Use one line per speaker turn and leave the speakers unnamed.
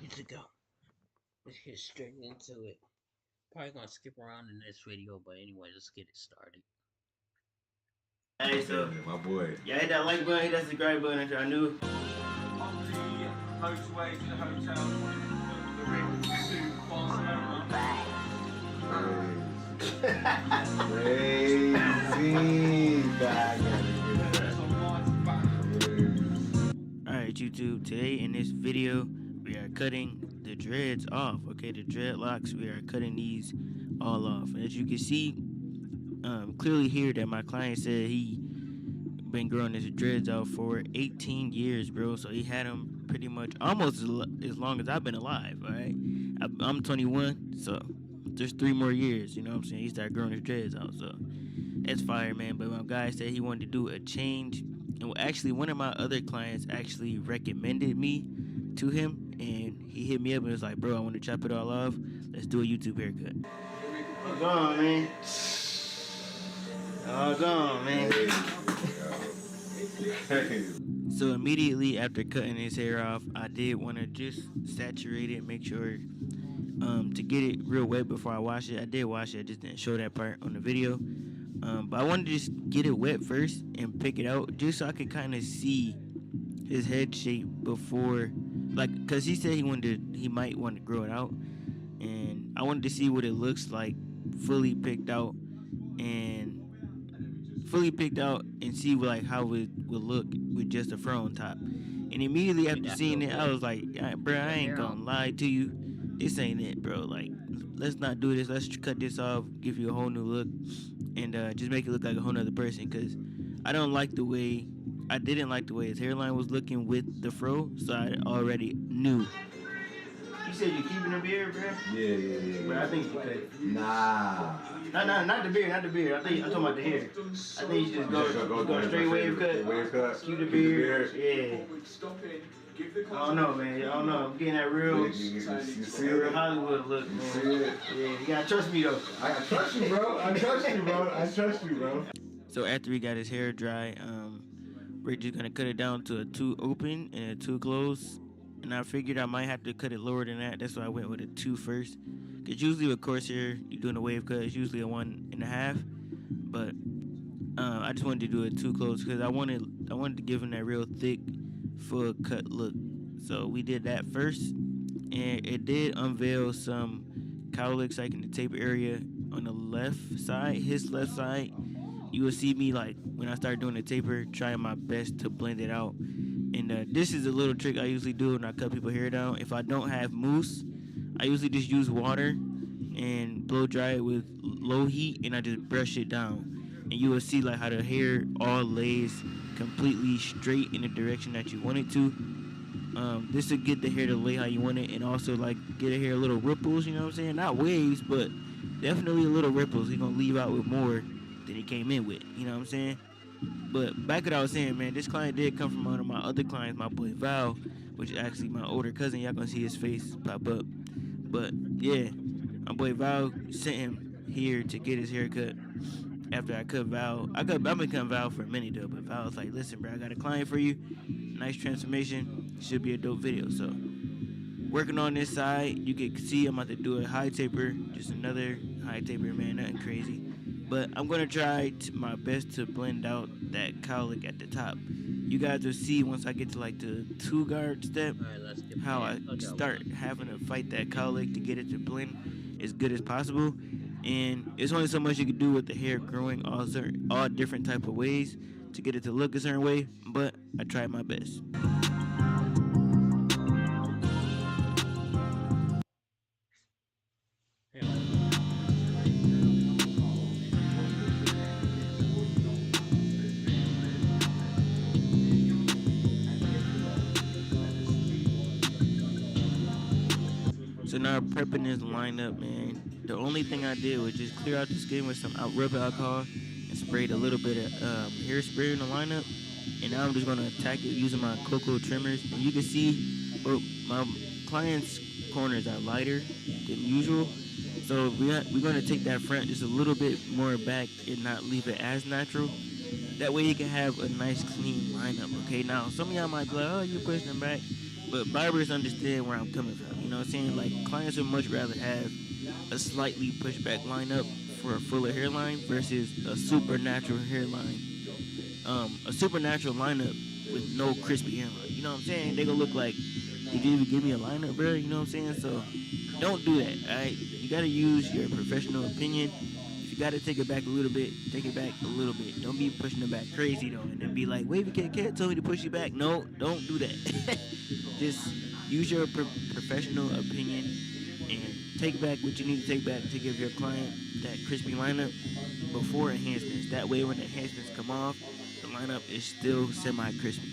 Good to go. Let's get straight into it. Probably gonna skip around in this video, but anyway, let's get it started.
Hey, so my boy. Yeah, hit that like button, hit that subscribe button if y'all new.
On the motorway to the hotel, the ring to Barcelona.
Alright, YouTube, today in this video, we are cutting the dreads off, okay? The dreadlocks, we are cutting these all off. And as you can see, clearly here that my client said he been growing his dreads out for 18 years, bro. So he had them pretty much almost as long as I've been alive, all right? I'm 21, so there's 3 more years, you know what I'm saying? He started growing his dreads out, so that's fire, man. But my guy said he wanted to do a change. And actually, one of my other clients actually recommended me to him, and he hit me up and was like, bro, I want to chop it all off. Let's do a YouTube haircut.
All gone, man. All gone, man.
So immediately after cutting his hair off, I did want to just saturate it, make sure to get it real wet before I wash it. I did wash it, I just didn't show that part on the video. But I wanted to just get it wet first and pick it out just so I could kind of see his head shape before, like, cause he said he might want to grow it out, and I wanted to see what it looks like fully picked out and see like how it would look with just a fro on top. And immediately after seeing it, I was like, bro, I ain't gonna lie to you, this ain't it, bro. Like, let's not do this. Let's cut this off, give you a whole new look, and just make it look like a whole nother person. Cause I didn't like the way his hairline was looking with the fro, so I already knew.
You said you're keeping the beard, bro?
Yeah.
But I think you could.
Nah,
not the beard. I'm talking about the hair. I think you just go straight wave cut. Keep the beard. Yeah. I don't know, man. I don't know. I'm getting that real, real Hollywood look, man. Yeah, you gotta trust me though.
I trust you, bro. So after he got his hair dry, we're just gonna cut it down to a 2 open and a 2 close. And I figured I might have to cut it lower than that. That's why I went with a 2 first. Cause usually with coarse hair, you're doing a wave cut, it's usually a 1.5. But I just wanted to do a 2 close because I wanted to give him that real thick, full cut look. So we did that first, and it did unveil some cowlicks like in the taper area on the left side, his left side. You will see me, like, when I start doing the taper, trying my best to blend it out. And this is a little trick I usually do when I cut people's hair down. If I don't have mousse, I usually just use water and blow dry it with low heat, and I just brush it down. And you will see like how the hair all lays completely straight in the direction that you want it to. This will get the hair to lay how you want it, and also like get the hair a little ripples, you know what I'm saying? Not waves, but definitely a little ripples. He's gonna leave out with more than he came in with, you know what I'm saying? But back what I was saying, man, this client did come from one of my other clients, my boy Val, which is actually my older cousin. Y'all gonna see his face pop up. But yeah, my boy Val sent him here to get his hair cut. After I cut Val, I've been cutting Val for a minute though, but Val was like, listen, bro, I got a client for you. Nice transformation. Should be a dope video. So working on this side, you can see I'm about to do a high taper, just another high taper, man, nothing crazy. But I'm going to try my best to blend out that cowlick at the top. You guys will see once I get to like the 2 guard step, how I start having to fight that cowlick to get it to blend as good as possible. And it's only so much you can do with the hair growing all different type of ways to get it to look a certain way, but I tried my best. So now prepping this lineup, man. The only thing I did was just clear out the skin with some rubbing alcohol and sprayed a little bit of hairspray in the lineup. And now I'm just gonna attack it using my cocoa trimmers. And you can see, my client's corners are lighter than usual. So we're gonna take that front just a little bit more back and not leave it as natural. That way you can have a nice clean lineup, okay? Now, some of y'all might be like, oh, you're pushing them back. But barbers understand where I'm coming from. You know what I'm saying? Like clients would much rather have a slightly pushback lineup for a fuller hairline versus a supernatural hairline. A supernatural lineup with no crispy hairline. You know what I'm saying? They gonna look like, did you even give me a lineup, bro? You know what I'm saying? So don't do that. Alright? You gotta use your professional opinion. If you gotta take it back a little bit, take it back a little bit. Don't be pushing it back crazy though, and then be like, Wavy Cat told me to push you back. No, don't do that. Just use your professional opinion and take back what you need to take back to give your client that crispy lineup before enhancements. That way, when the enhancements come off, the lineup is still semi-crispy.